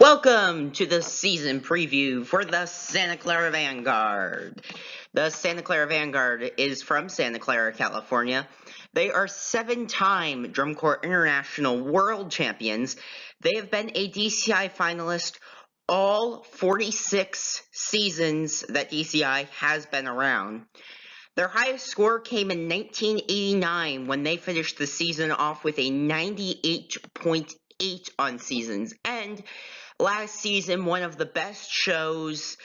Welcome to the season preview for the Santa Clara Vanguard. The Santa Clara Vanguard is from Santa Clara, California. They are 7-time Drum Corps International World Champions. They have been a DCI finalist all 46 seasons that DCI has been around. Their highest score came in 1989 when they finished the season off with a 98.8 on season's end. Last season, one of the best shows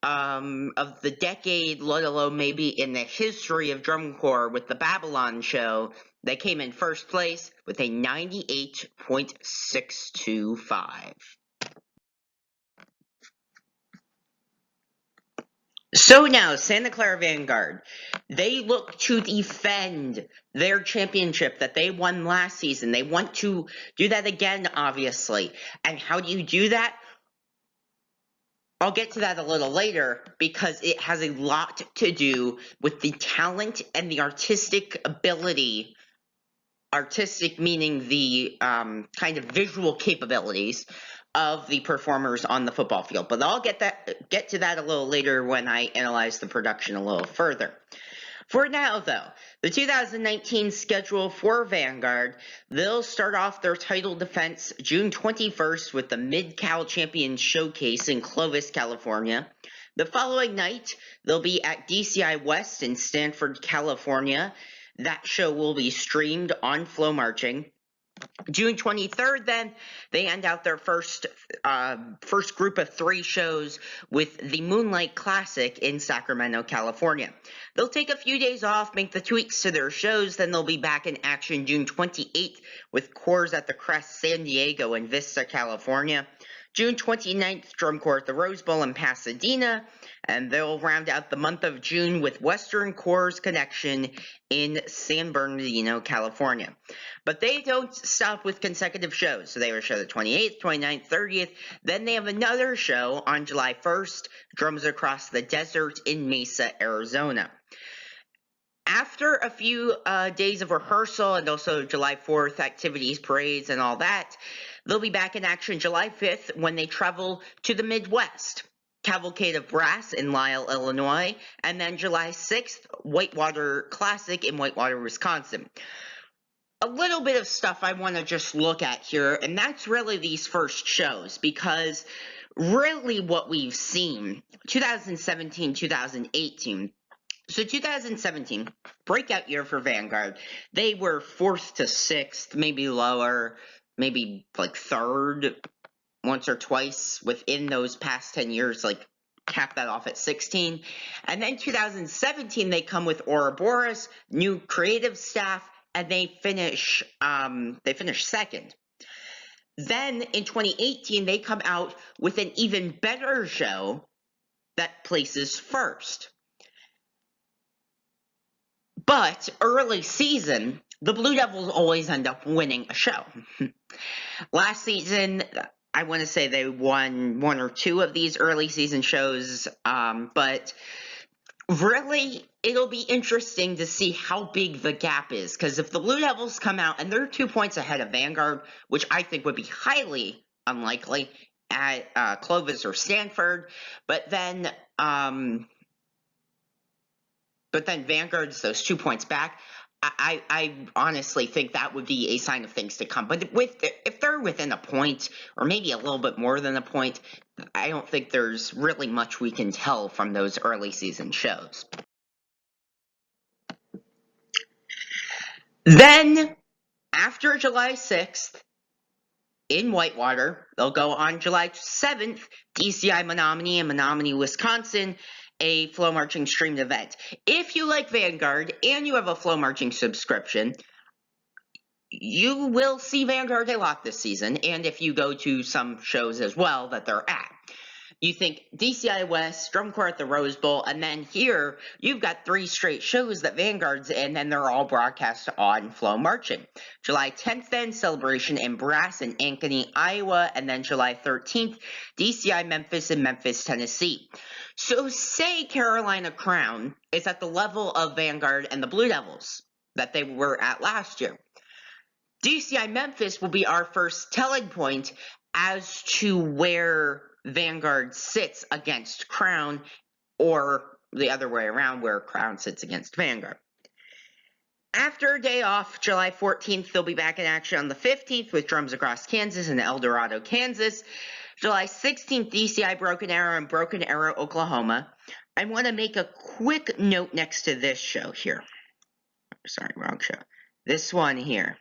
of the decade, let alone maybe in the history of Drum Corps, with the Babylon show. They came in first place with a 98.625. So now, Santa Clara Vanguard, they look to defend their championship that they won last season. They want to do that again, obviously. And how do you do that? I'll get to that a little later because it has a lot to do with the talent and the artistic ability. Artistic meaning the kind of visual capabilities of the performers on the football field. But I'll get to that a little later when I analyze the production a little further. For now, though, the 2019 schedule for Vanguard, they'll start off their title defense June 21st with the Mid-Cal Champions Showcase in Clovis, California. The following night, they'll be at DCI West in Stanford, California. That show will be streamed on Flow Marching. June 23rd, then, they end out their first group of 3 shows with the Moonlight Classic in Sacramento, California. They'll take a few days off, make the tweaks to their shows, then they'll be back in action June 28th with Corps at the Crest San Diego and Vista, California. June 29th, Drum Corps at the Rose Bowl in Pasadena, and they'll round out the month of June with Western Corps Connection in San Bernardino, California. But they don't stop with consecutive shows, so they have a show the 28th, 29th, 30th, then they have another show on July 1st, Drums Across the Desert in Mesa, Arizona. After a few days of rehearsal and also July 4th activities, parades, and all that, they'll be back in action July 5th when they travel to the Midwest. Cavalcade of Brass in Lisle, Illinois, and then July 6th, Whitewater Classic in Whitewater, Wisconsin. A little bit of stuff I want to just look at here, and that's really these first shows, because really what we've seen, 2017, 2018, so 2017, breakout year for Vanguard. They were 4th to 6th, maybe lower, maybe like 3rd once or twice within those past 10 years, like cap that off at 16. And then 2017, they come with Ouroboros, new creative staff, and they finish 2nd. Then in 2018, they come out with an even better show that places 1st. But early season, the Blue Devils always end up winning a show. Last season, I want to say they won 1 or 2 of these early season shows, but really, it'll be interesting to see how big the gap is, because if the Blue Devils come out and they're 2 points ahead of Vanguard, which I think would be highly unlikely at Clovis or Stanford, but then Vanguard's those 2 points back, I honestly think that would be a sign of things to come. But if they're within a point, or maybe a little bit more than a point, I don't think there's really much we can tell from those early season shows. Then, after July 6th, in Whitewater, they'll go on July 7th, DCI Menominee in Menominee, Wisconsin, a Flow Marching streamed event. If you like Vanguard and you have a Flow Marching subscription, you will see Vanguard a lot this season, and if you go to some shows as well that they're at. You think DCI West, Drum Corps at the Rose Bowl, and then here you've got 3 straight shows that Vanguard's in, and they're all broadcast on Flow Marching. July 10th then, Celebration in Brass in Ankeny, Iowa, and then July 13th, DCI Memphis in Memphis, Tennessee. So say Carolina Crown is at the level of Vanguard and the Blue Devils that they were at last year. DCI Memphis will be our first telling point as to where Vanguard sits against Crown, or the other way around, where Crown sits against Vanguard. After a day off, July 14th, they'll be back in action on the 15th with Drums Across Kansas and El Dorado, Kansas. July 16th, DCI Broken Arrow and Broken Arrow, Oklahoma. I want to make a quick note next to this show here. Sorry, wrong show. This one here.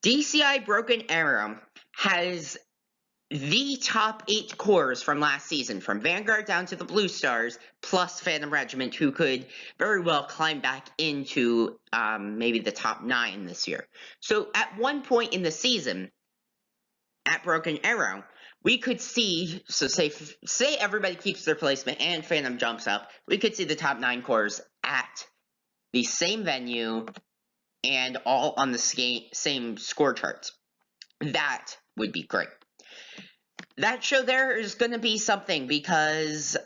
DCI Broken Arrow has the top 8 cores from last season, from Vanguard down to the Blue Stars, plus Phantom Regiment, who could very well climb back into maybe the top 9 this year. So at one point in the season, at Broken Arrow, we could see, so say everybody keeps their placement and Phantom jumps up, we could see the top 9 cores at the same venue and all on the same score charts. That would be great. That show there is going to be something because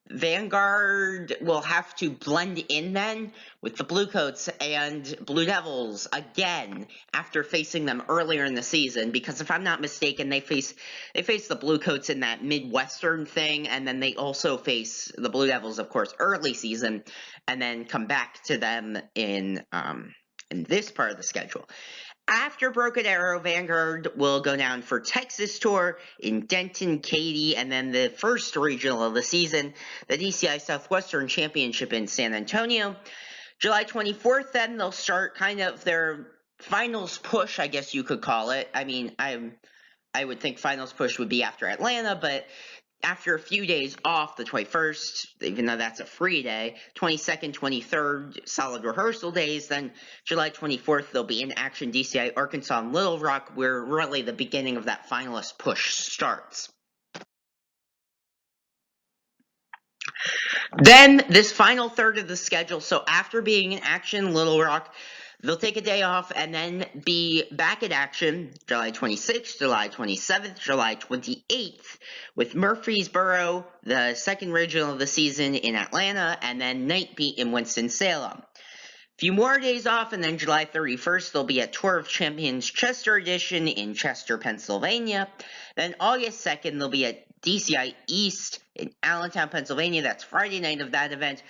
Vanguard will have to blend in then with the Bluecoats and Blue Devils again after facing them earlier in the season, because if I'm not mistaken, they face the Bluecoats in that Midwestern thing, and then they also face the Blue Devils, of course, early season, and then come back to them in this part of the schedule. After Broken Arrow, Vanguard will go down for Texas Tour in Denton, Katy, and then the first regional of the season, the DCI Southwestern Championship in San Antonio. July 24th, then, they'll start kind of their finals push, I guess you could call it. I mean, I would think finals push would be after Atlanta, but after a few days off, the 21st, even though that's a free day, 22nd, 23rd, solid rehearsal days, then July 24th, they'll be in action DCI Arkansas and Little Rock, where really the beginning of that finalist push starts. Then, this final third of the schedule, so after being in action, Little Rock, they'll take a day off and then be back in action July 26th, July 27th, July 28th with Murfreesboro, the second regional of the season in Atlanta, and then Night Beat in Winston-Salem. A few more days off, and then July 31st, they'll be at Tour of Champions Chester Edition in Chester, Pennsylvania. Then August 2nd, they'll be at DCI East in Allentown, Pennsylvania. That's Friday night of that event.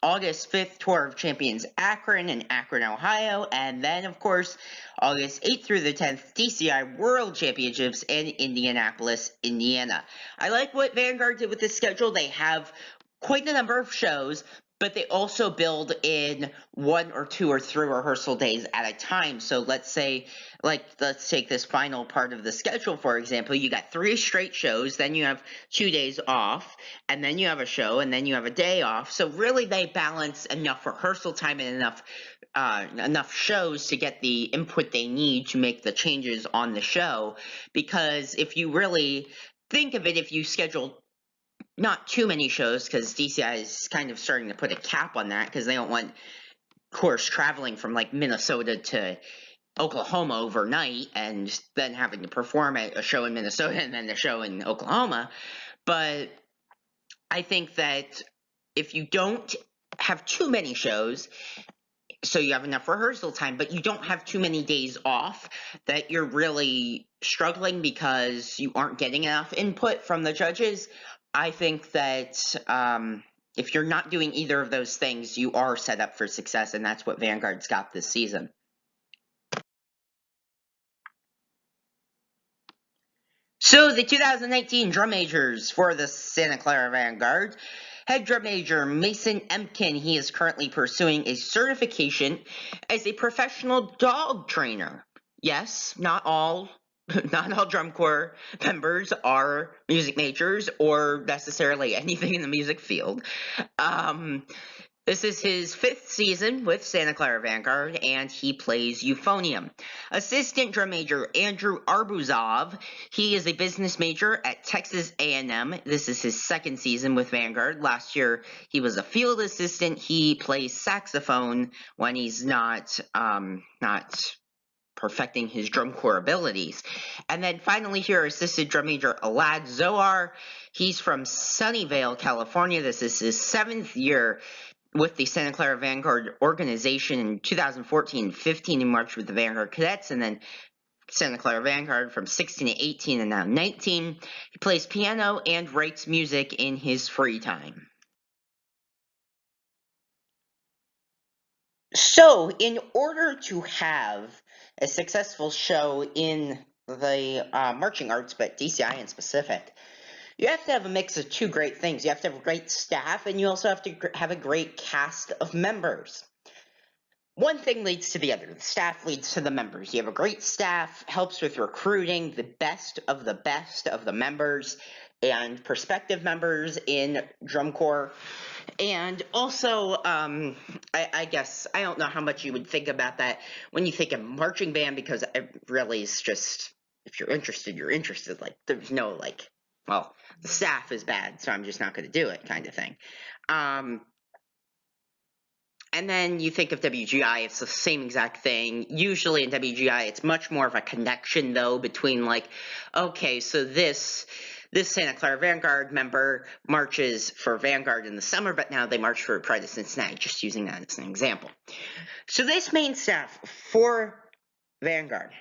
August 5th, Tour of Champions Akron in Akron, Ohio. And then, of course, August 8th through the 10th, DCI World Championships in Indianapolis, Indiana. I like what Vanguard did with this schedule. They have quite a number of shows, but they also build in 1 or 2 or 3 rehearsal days at a time. So let's say, let's take this final part of the schedule, for example. You got 3 straight shows, then you have 2 days off, and then you have a show, and then you have a day off. So really they balance enough rehearsal time and enough shows to get the input they need to make the changes on the show. Because if you really think of it, if you schedule not too many shows, because DCI is kind of starting to put a cap on that, because they don't want course traveling from like Minnesota to Oklahoma overnight and then having to perform at a show in Minnesota and then the show in Oklahoma. But I think that if you don't have too many shows, so you have enough rehearsal time, but you don't have too many days off, that you're really struggling because you aren't getting enough input from the judges, I think that if you're not doing either of those things, you are set up for success, and that's what Vanguard's got this season. So the 2019 drum majors for the Santa Clara Vanguard. Head drum major Mason Emkin, he is currently pursuing a certification as a professional dog trainer. Yes, not all drum corps members are music majors or necessarily anything in the music field. This is his 5th season with Santa Clara Vanguard, and he plays euphonium. Assistant drum major Andrew Arbuzov, he is a business major at Texas A&M. This is his 2nd season with Vanguard. Last year, he was a field assistant. He plays saxophone when he's not perfecting his drum corps abilities. And then finally here, assistant drum major Alad Zohar. He's from Sunnyvale, California. This is his 7th year with the Santa Clara Vanguard organization. In 2014-15, he marched with the Vanguard Cadets, and then Santa Clara Vanguard from 16 to 18 and now 19. He plays piano and writes music in his free time. So, in order to have a successful show in the marching arts, but DCI in specific, you have to have a mix of two great things. You have to have a great staff, and you also have to have a great cast of members. One thing leads to the other. The staff leads to the members. You have a great staff, helps with recruiting the best of the members and prospective members in drum corps. And also, I guess, I don't know how much you would think about that when you think of marching band, because it really is just, if you're interested, you're interested. Like, there's no, like, well, the staff is bad, so I'm just not going to do it kind of thing. And then you think of WGI, it's the same exact thing. Usually in WGI, it's much more of a connection, though, between, like, okay, so this Santa Clara Vanguard member marches for Vanguard in the summer, but now they march for Pride of Cincinnati, just using that as an example. So this main staff for Vanguard,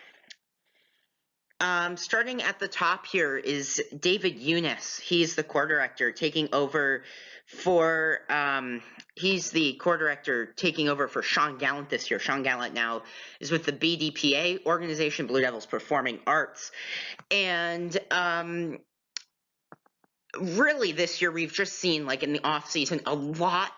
starting at the top here is David Eunice. He's the corps director taking over for he's the corps director taking over for Sean Gallant this year. Sean Gallant now is with the BDPA organization, Blue Devils Performing Arts. And really this year we've just seen, like, in the off season, a lot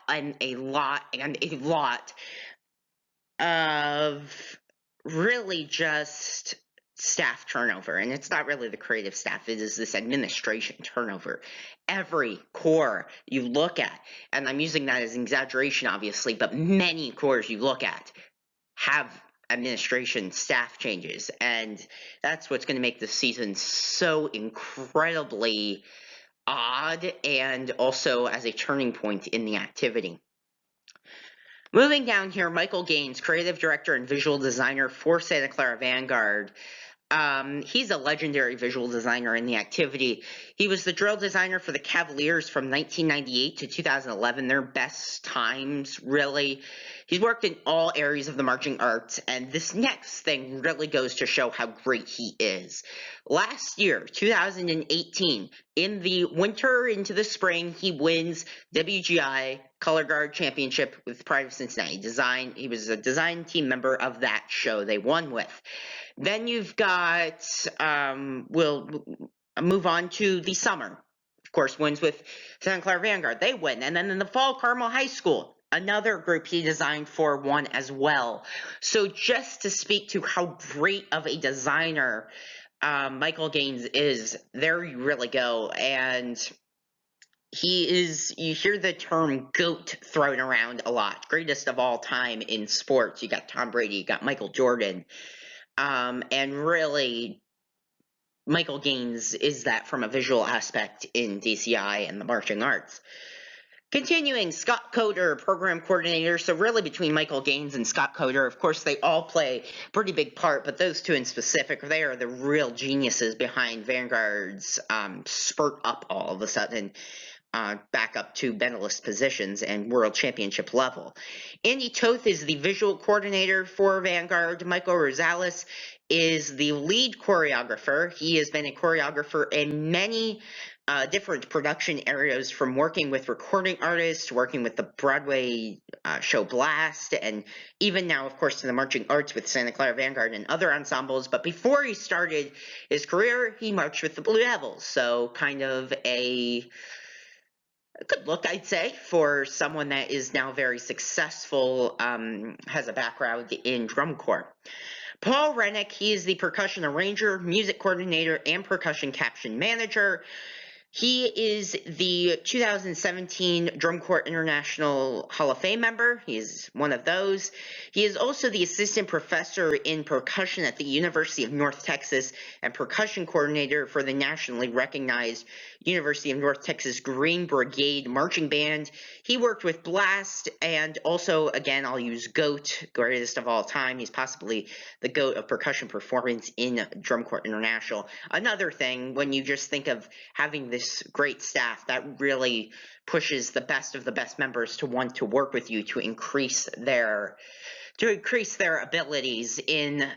of really just staff turnover. And it's not really the creative staff, it is this administration turnover. Every corps you look at, and I'm using that as an exaggeration obviously, but many corps you look at have administration staff changes, and that's what's going to make this season so incredibly odd, and also as a turning point in the activity. Moving down here, Michael Gaines, creative director and visual designer for Santa Clara Vanguard. He's a legendary visual designer in the activity. He was the drill designer for the Cavaliers from 1998 to 2011, their best times, really. He's worked in all areas of the marching arts, and this next thing really goes to show how great he is. Last year, 2018, in the winter into the spring, he wins WGI Color Guard Championship with Pride of Cincinnati. He was a design team member of that show they won with. Then you've got, we'll move on to the summer. Of course, wins with Santa Clara Vanguard. They win. And then in the fall, Carmel High School, another group he designed for, won as well. So just to speak to how great of a designer Michael Gaines is, there you really go. And he is, you hear the term GOAT thrown around a lot. Greatest of all time in sports. You got Tom Brady, you got Michael Jordan. And really, Michael Gaines is that from a visual aspect in DCI and the marching arts. Continuing, Scott Coder, program coordinator. So really between Michael Gaines and Scott Coder, of course, they all play a pretty big part, but those two in specific, they are the real geniuses behind Vanguard's spurt up all of a sudden. Back up to medalist positions and world championship level. Andy Toth is the visual coordinator for Vanguard. Michael Rosales is the lead choreographer. He has been a choreographer in many different production areas, from working with recording artists, working with the Broadway show Blast, and even now, of course, to the marching arts with Santa Clara Vanguard and other ensembles. But before he started his career, he marched with the Blue Devils, so kind of a good look, I'd say, for someone that is now very successful, has a background in drum corps. Paul Rennick, he is the percussion arranger, music coordinator, and percussion caption manager. He is the 2017 Drum Corps International Hall of Fame member. He is one of those. He is also the assistant professor in percussion at the University of North Texas and percussion coordinator for the nationally recognized University of North Texas Green Brigade Marching Band. He worked with Blast, and also, again, I'll use GOAT, greatest of all time. He's possibly the GOAT of percussion performance in Drum Corps International. Another thing, when you just think of having this great staff, that really pushes the best of the best members to want to work with you to increase their abilities in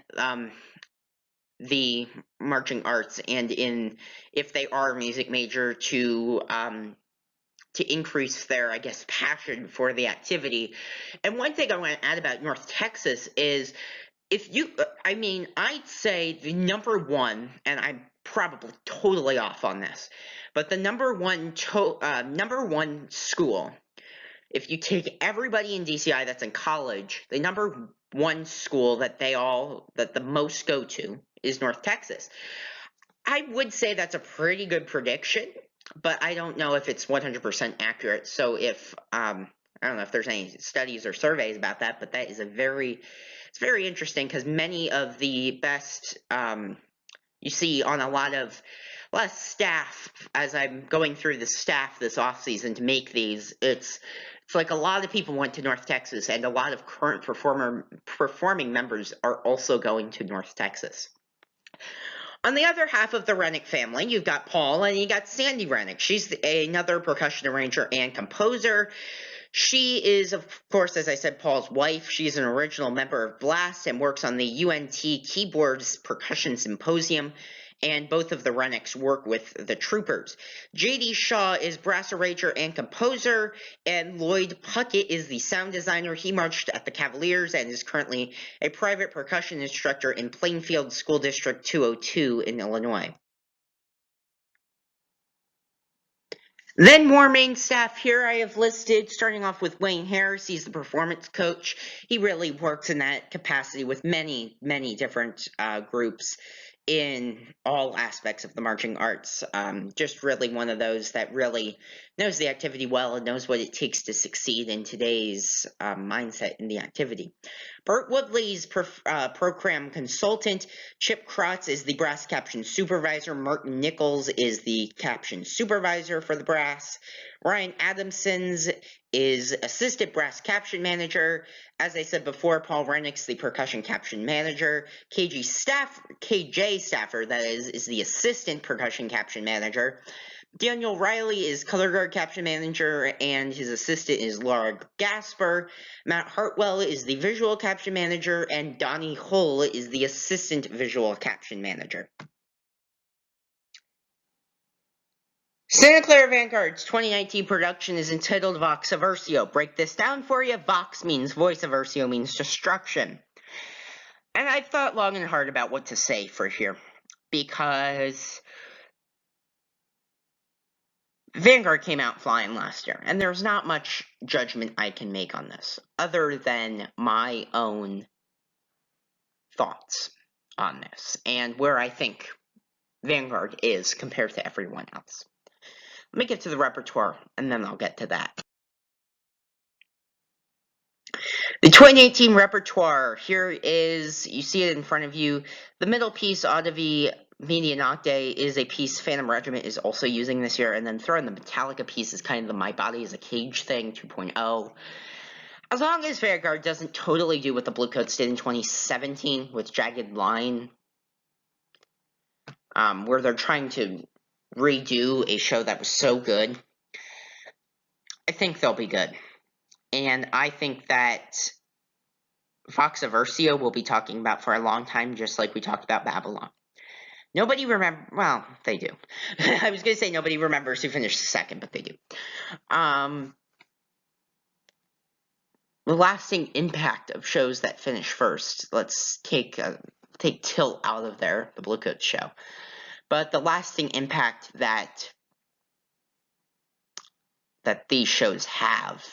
the marching arts and if they are a music major to increase their, I guess, passion for the activity. And one thing I want to add about North Texas is I'd say the number one, and I'm probably totally off on this, but the number one school, if you take everybody in DCI that's in college, the number one school that the most go to is North Texas. I would say that's a pretty good prediction, but I don't know if it's 100% accurate. So I don't know if there's any studies or surveys about that, but that is it's very interesting because many of the best, you see on a lot of staff, as I'm going through the staff this off season to make these, it's like a lot of people went to North Texas, and a lot of current performing members are also going to North Texas. On the other half of the Rennick family, you've got Paul and you got Sandy Rennick. She's another percussion arranger and composer. She is, of course, as I said, Paul's wife. She's an original member of Blast and works on the UNT Keyboards Percussion Symposium, and both of the Rennicks work with the Troopers. J.D. Shaw is brass arranger and composer, and Lloyd Puckett is the sound designer. He marched at the Cavaliers and is currently a private percussion instructor in Plainfield School District 202 in Illinois. Then more main staff here I have listed, starting off with Wayne Harris. He's the performance coach. He really works in that capacity with many, many different groups in all aspects of the marching arts. Just really one of those that really knows the activity well and knows what it takes to succeed in today's mindset in the activity. Bert Woodley's program consultant. Chip Krotz is the brass caption supervisor. Merton Nichols is the caption supervisor for the brass. Ryan Adamsons is assistant brass caption manager. As I said before, Paul Rennick's the percussion caption manager. KJ Staffer, that is the assistant percussion caption manager. Daniel Riley is color guard caption manager, and his assistant is Laura Gasper. Matt Hartwell is the visual caption manager, and Donnie Hull is the assistant visual caption manager. Santa Clara Vanguard's 2019 production is entitled Vox Aversio. Break this down for you. Vox means voice, Aversio means destruction. And I thought long and hard about what to say for here, because Vanguard came out flying last year, and there's not much judgment I can make on this, other than my own thoughts on this, and where I think Vanguard is compared to everyone else. Let me get to the repertoire, and then I'll get to that. The 2018 repertoire, here is, you see it in front of you, the middle piece, Audivi Medianotte, is a piece Phantom Regiment is also using this year, and then throwing the Metallica piece is kind of the My Body is a Cage thing, 2.0. As long as Vanguard doesn't totally do what the Bluecoats did in 2017 with Jagged Line, where they're trying to redo a show that was so good, I think they'll be good. And I think that Vox Aversio we'll be talking about for a long time, just like we talked about Babylon. Nobody well, they do. I was going to say nobody remembers who finished second, but they do. The lasting impact of shows that finish first. Let's take Tilt out of there, the Bluecoats show. But the lasting impact that these shows have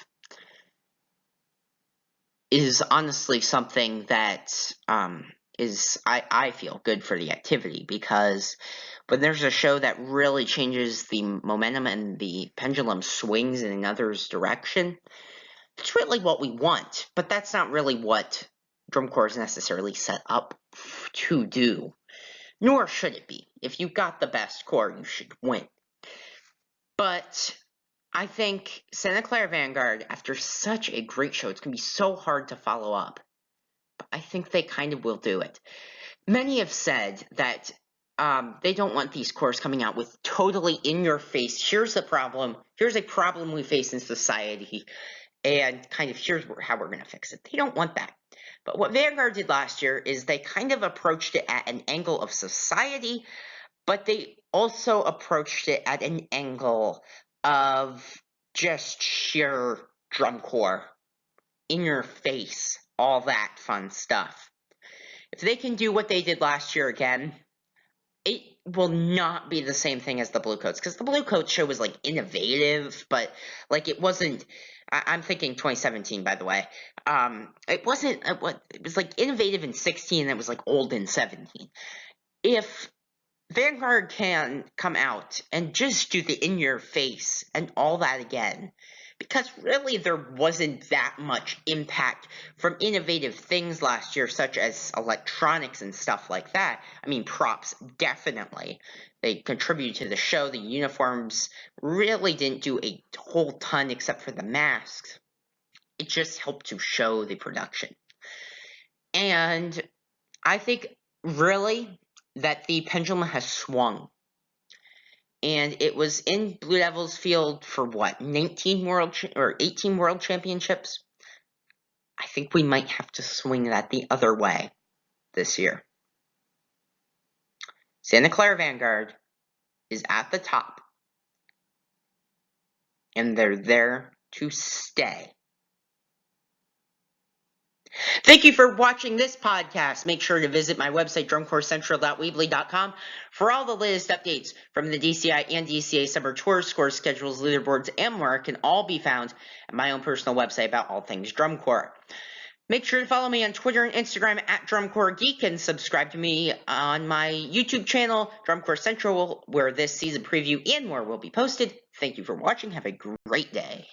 is honestly something that is, I feel, good for the activity, because when there's a show that really changes the momentum and the pendulum swings in another's direction, it's really what we want, but that's not really what drum corps is necessarily set up to do, nor should it be. If you've got the best corps, you should win. But I think Santa Clara Vanguard, after such a great show, it's going to be so hard to follow up. But I think they kind of will do it. Many have said that they don't want these corps coming out with totally in-your-face, here's the problem, here's a problem we face in society, and kind of here's how we're going to fix it. They don't want that. But what Vanguard did last year is they kind of approached it at an angle of society, but they also approached it at an angle of just sheer drum corps, in your face, all that fun stuff. If they can do what they did last year again, it will not be the same thing as the Blue Coats, because the Blue Coats show was, like, innovative, but, like, it wasn't, I'm thinking 2017, by the way, it wasn't, it was, like, innovative in 16, and it was, like, old in 17. If Vanguard can come out and just do the in-your-face and all that again, because really there wasn't that much impact from innovative things last year, such as electronics and stuff like that. I mean, props, definitely. They contributed to the show. The uniforms really didn't do a whole ton except for the masks. It just helped to show the production. And I think, really, that the pendulum has swung. And it was in Blue Devils field for what, 18 World Championships? I think we might have to swing that the other way this year. Santa Clara Vanguard is at the top. And they're there to stay. Thank you for watching this podcast. Make sure to visit my website, drumcorpscentral.weebly.com, for all the latest updates from the DCI and DCA Summer Tour, scores, schedules, leaderboards, and more can all be found at my own personal website about all things drum corps. Make sure to follow me on Twitter and Instagram at DrumCorpsGeek, and subscribe to me on my YouTube channel, Drum Corps Central, where this season preview and more will be posted. Thank you for watching. Have a great day.